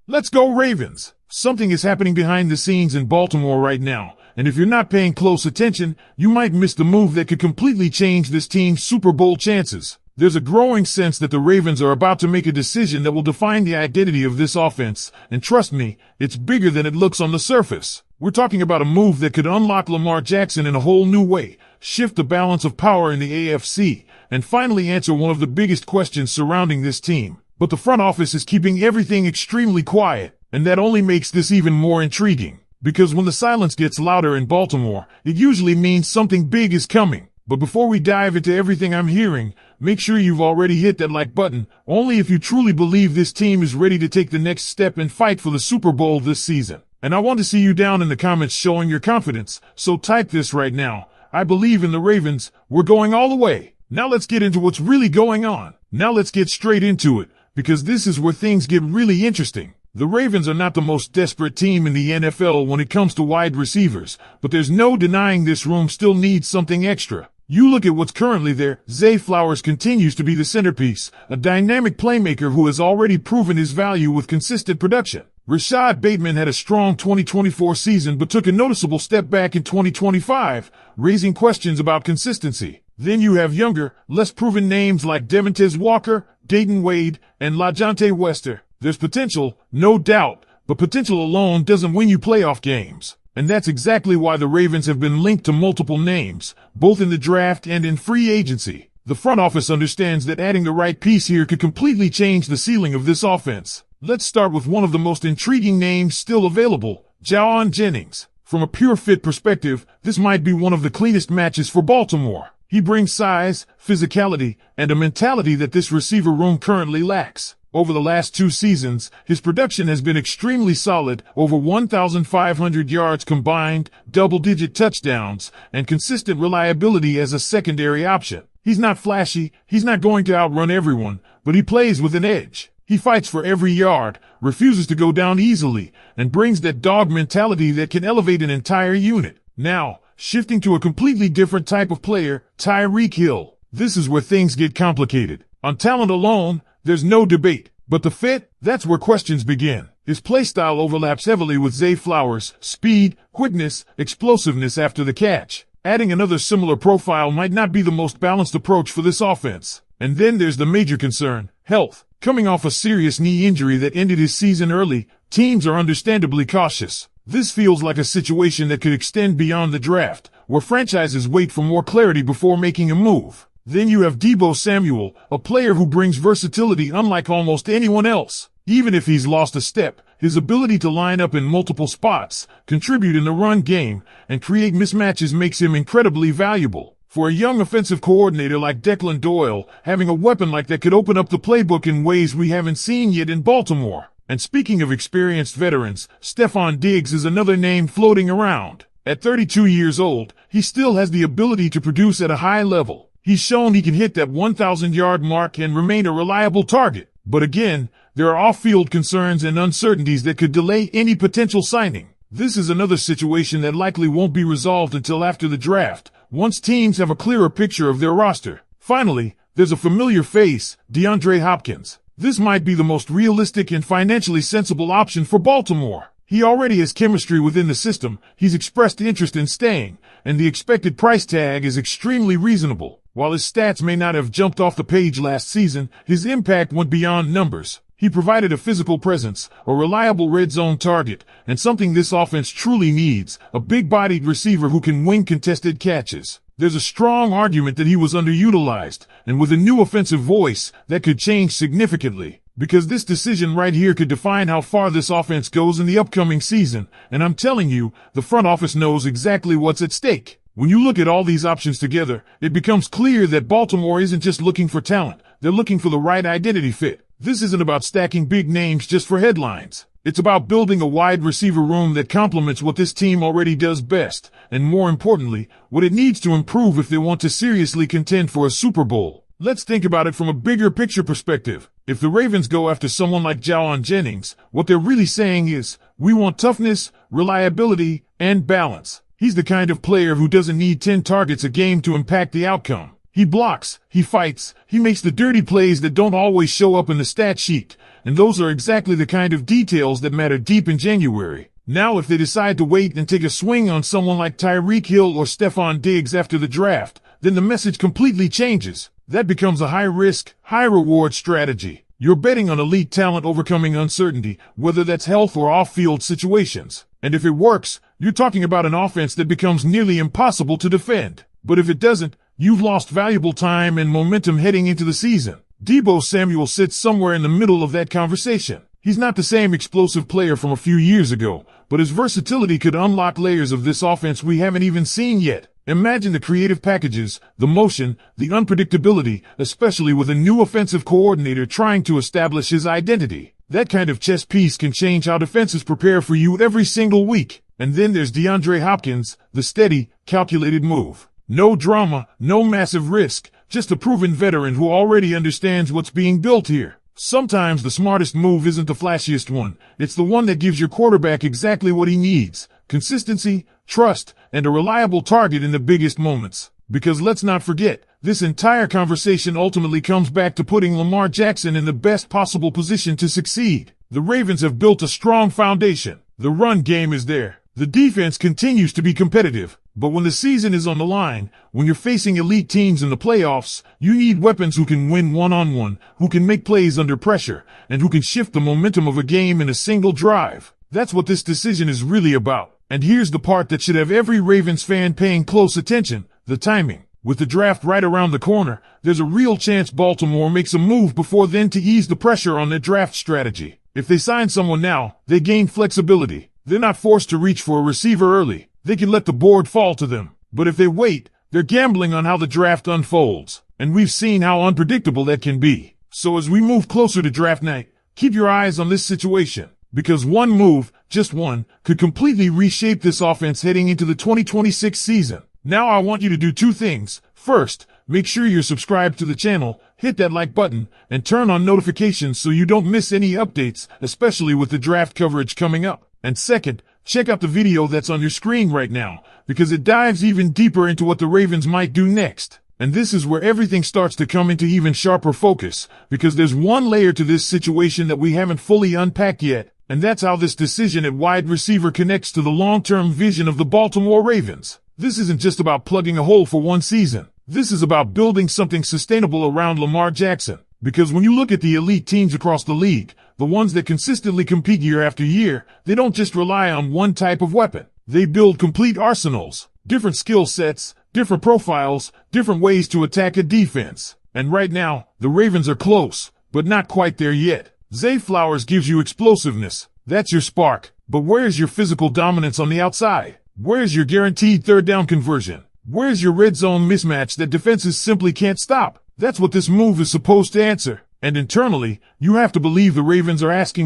Let's go Ravens! Something is happening behind the scenes in Baltimore right now, and if you're not paying close attention, you might miss the move that could completely change this team's Super Bowl chances. There's a growing sense that the Ravens are about to make a decision that will define the identity of this offense, and trust me, it's bigger than it looks on the surface. We're talking about a move that could unlock Lamar Jackson in a whole new way, shift the balance of power in the AFC, and finally answer one of the biggest questions surrounding this team. But the front office is keeping everything extremely quiet, and that only makes this even more intriguing. Because when the silence gets louder in Baltimore, it usually means something big is coming. But before we dive into everything I'm hearing, make sure you've already hit that like button, only if you truly believe this team is ready to take the next step and fight for the Super Bowl this season. And I want to see you down in the comments showing your confidence, so type this right now. I believe in the Ravens, we're going all the way. Now let's get into what's really going on. Now let's get straight into it, because this is where things get really interesting. The Ravens are not the most desperate team in the NFL when it comes to wide receivers, but there's no denying this room still needs something extra. You look at what's currently there. Zay Flowers continues to be the centerpiece, a dynamic playmaker who has already proven his value with consistent production. Rashad Bateman had a strong 2024 season but took a noticeable step back in 2025, raising questions about consistency. Then you have younger, less proven names like Demontez Walker, Dayton Wade, and LaJohntay Wester. There's potential, no doubt, but potential alone doesn't win you playoff games. And that's exactly why the Ravens have been linked to multiple names, both in the draft and in free agency. The front office understands that adding the right piece here could completely change the ceiling of this offense. Let's start with one of the most intriguing names still available, Jauan Jennings. From a pure fit perspective, this might be one of the cleanest matches for Baltimore. He brings size, physicality, and a mentality that this receiver room currently lacks. Over the last 2 seasons, his production has been extremely solid, over 1,500 yards combined, double-digit touchdowns, and consistent reliability as a secondary option. He's not flashy, he's not going to outrun everyone, but he plays with an edge. He fights for every yard, refuses to go down easily, and brings that dog mentality that can elevate an entire unit. Now, shifting to a completely different type of player, Tyreek Hill. This is where things get complicated. On talent alone, there's no debate. But the fit, that's where questions begin. His playstyle overlaps heavily with Zay Flowers' speed, quickness, explosiveness after the catch. Adding another similar profile might not be the most balanced approach for this offense. And then there's the major concern, health. Coming off a serious knee injury that ended his season early, teams are understandably cautious. This feels like a situation that could extend beyond the draft, where franchises wait for more clarity before making a move. Then you have Deebo Samuel, a player who brings versatility unlike almost anyone else. Even if he's lost a step, his ability to line up in multiple spots, contribute in the run game, and create mismatches makes him incredibly valuable. For a young offensive coordinator like Declan Doyle, having a weapon like that could open up the playbook in ways we haven't seen yet in Baltimore. And speaking of experienced veterans, Stefon Diggs is another name floating around. At 32 years old, he still has the ability to produce at a high level. He's shown he can hit that 1,000-yard mark and remain a reliable target. But again, there are off-field concerns and uncertainties that could delay any potential signing. This is another situation that likely won't be resolved until after the draft, once teams have a clearer picture of their roster. Finally, there's a familiar face, DeAndre Hopkins. This might be the most realistic and financially sensible option for Baltimore. He already has chemistry within the system, he's expressed interest in staying, and the expected price tag is extremely reasonable. While his stats may not have jumped off the page last season, his impact went beyond numbers. He provided a physical presence, a reliable red zone target, and something this offense truly needs, a big-bodied receiver who can win contested catches. There's a strong argument that he was underutilized, and with a new offensive voice, that could change significantly. Because this decision right here could define how far this offense goes in the upcoming season, and I'm telling you, the front office knows exactly what's at stake. When you look at all these options together, it becomes clear that Baltimore isn't just looking for talent, they're looking for the right identity fit. This isn't about stacking big names just for headlines. It's about building a wide receiver room that complements what this team already does best, and more importantly, what it needs to improve if they want to seriously contend for a Super Bowl. Let's think about it from a bigger picture perspective. If the Ravens go after someone like Jauan Jennings, what they're really saying is, we want toughness, reliability, and balance. He's the kind of player who doesn't need 10 targets a game to impact the outcome. He blocks, he fights, he makes the dirty plays that don't always show up in the stat sheet. And those are exactly the kind of details that matter deep in January. Now if they decide to wait and take a swing on someone like Tyreek Hill or Stephon Diggs after the draft, then the message completely changes. That becomes a high-risk, high-reward strategy. You're betting on elite talent overcoming uncertainty, whether that's health or off-field situations. And if it works, you're talking about an offense that becomes nearly impossible to defend. But if it doesn't, you've lost valuable time and momentum heading into the season. Deebo Samuel sits somewhere in the middle of that conversation. He's not the same explosive player from a few years ago, but his versatility could unlock layers of this offense we haven't even seen yet. Imagine the creative packages, the motion, the unpredictability, especially with a new offensive coordinator trying to establish his identity. That kind of chess piece can change how defenses prepare for you every single week. And then there's DeAndre Hopkins, the steady, calculated move. No drama, no massive risk, just a proven veteran who already understands what's being built here. Sometimes the smartest move isn't the flashiest one. It's the one that gives your quarterback exactly what he needs. Consistency, trust, and a reliable target in the biggest moments. Because let's not forget, this entire conversation ultimately comes back to putting Lamar Jackson in the best possible position to succeed. The Ravens have built a strong foundation. The run game is there. The defense continues to be competitive. But when the season is on the line, when you're facing elite teams in the playoffs, you need weapons who can win one-on-one, who can make plays under pressure, and who can shift the momentum of a game in a single drive. That's what this decision is really about. And here's the part that should have every Ravens fan paying close attention, the timing. With the draft right around the corner, there's a real chance Baltimore makes a move before then to ease the pressure on their draft strategy. If they sign someone now, they gain flexibility. They're not forced to reach for a receiver early. They can let the board fall to them. But if they wait, they're gambling on how the draft unfolds. And we've seen how unpredictable that can be. So as we move closer to draft night, keep your eyes on this situation. Because one move, just one, could completely reshape this offense heading into the 2026 season. Now I want you to do two things. First, make sure you're subscribed to the channel, hit that like button, and turn on notifications so you don't miss any updates, especially with the draft coverage coming up. And second, check out the video that's on your screen right now, because it dives even deeper into what the Ravens might do next. And this is where everything starts to come into even sharper focus, because there's one layer to this situation that we haven't fully unpacked yet, and that's how this decision at wide receiver connects to the long-term vision of the Baltimore Ravens. This isn't just about plugging a hole for one season. This is about building something sustainable around Lamar Jackson. Because when you look at the elite teams across the league, the ones that consistently compete year after year, they don't just rely on one type of weapon. They build complete arsenals, different skill sets, different profiles, different ways to attack a defense. And right now, the Ravens are close, but not quite there yet. Zay Flowers gives you explosiveness. That's your spark. But where's your physical dominance on the outside? Where's your guaranteed third down conversion? Where's your red zone mismatch that defenses simply can't stop? That's what this move is supposed to answer. And internally, you have to believe the Ravens are asking